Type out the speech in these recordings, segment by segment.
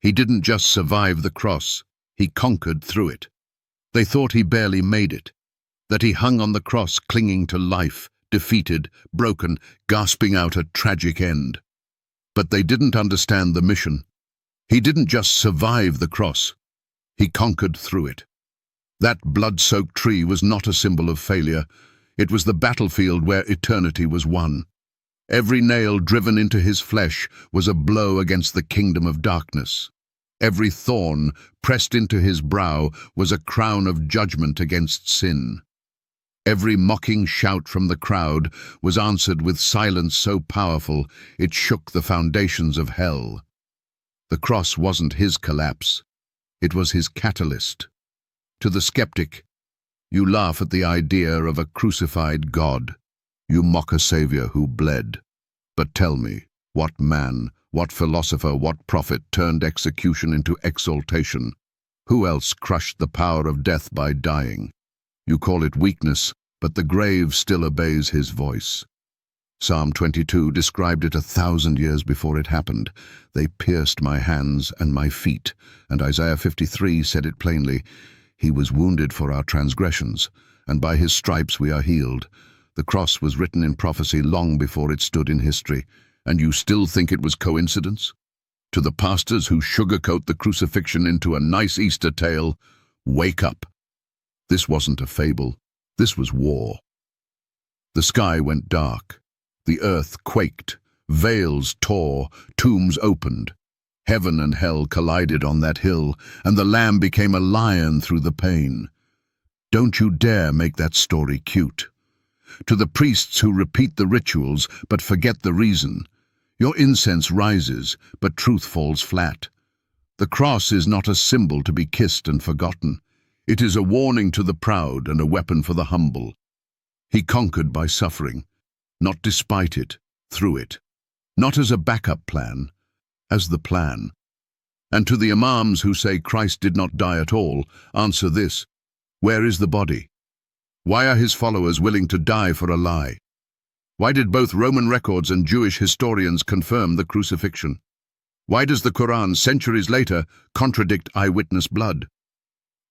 He didn't just survive the cross, he conquered through it. They thought he barely made it, that he hung on the cross clinging to life, defeated, broken, gasping out a tragic end. But they didn't understand the mission. He didn't just survive the cross, he conquered through it. That blood-soaked tree was not a symbol of failure. It was the battlefield where eternity was won. Every nail driven into his flesh was a blow against the kingdom of darkness. Every thorn pressed into his brow was a crown of judgment against sin. Every mocking shout from the crowd was answered with silence so powerful it shook the foundations of hell. The cross wasn't his collapse, it was his catalyst. To the skeptic, you laugh at the idea of a crucified God. You mock a Savior who bled. But tell me, what man, what philosopher, what prophet turned execution into exaltation? Who else crushed the power of death by dying? You call it weakness, but the grave still obeys his voice. Psalm 22 described it 1,000 years before it happened. They pierced my hands and my feet, and Isaiah 53 said it plainly. He was wounded for our transgressions, and by his stripes we are healed. The cross was written in prophecy long before it stood in history, and you still think it was coincidence? To the pastors who sugarcoat the crucifixion into a nice Easter tale, wake up. This wasn't a fable, this was war. The sky went dark, the earth quaked, veils tore, tombs opened. Heaven and hell collided on that hill, and the Lamb became a lion through the pain. Don't you dare make that story cute. To the priests who repeat the rituals but forget the reason, your incense rises, but truth falls flat. The cross is not a symbol to be kissed and forgotten. It is a warning to the proud and a weapon for the humble. He conquered by suffering, not despite it, through it. Not as a backup plan, as the plan. And to the imams who say Christ did not die at all, answer this: where is the body? Why are his followers willing to die for a lie? Why did both Roman records and Jewish historians confirm the crucifixion? Why does the Quran, centuries later, contradict eyewitness blood?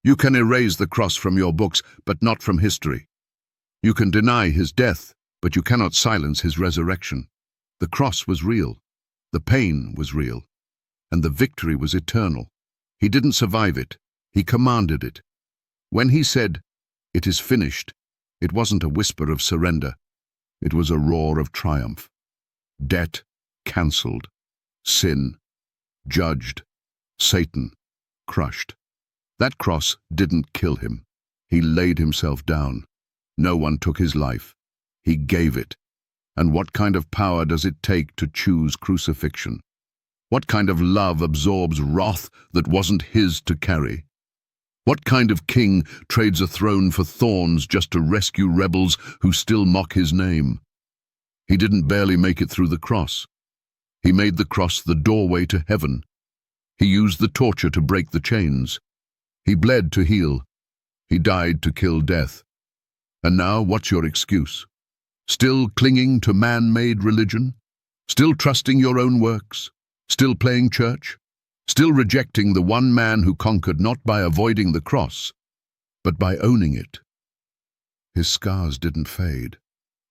You can erase the cross from your books, but not from history. You can deny his death, but you cannot silence his resurrection. The cross was real. The pain was real, and the victory was eternal. He didn't survive it, he commanded it. When he said, "It is finished," it wasn't a whisper of surrender, it was a roar of triumph. Debt cancelled, sin judged, Satan crushed. That cross didn't kill him. He laid himself down. No one took his life. He gave it. And what kind of power does it take to choose crucifixion? What kind of love absorbs wrath that wasn't his to carry? What kind of king trades a throne for thorns just to rescue rebels who still mock his name? He didn't barely make it through the cross. He made the cross the doorway to heaven. He used the torture to break the chains. He bled to heal. He died to kill death. And now, what's your excuse? Still clinging to man-made religion? Still trusting your own works? Still playing church? Still rejecting the one man who conquered not by avoiding the cross, but by owning it? His scars didn't fade.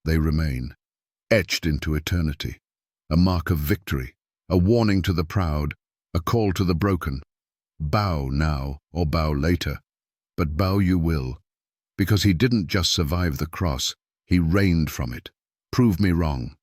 They remain, etched into eternity, a mark of victory, a warning to the proud, a call to the broken. Bow now or bow later, but bow you will, because he didn't just survive the cross, he reigned from it. Prove me wrong.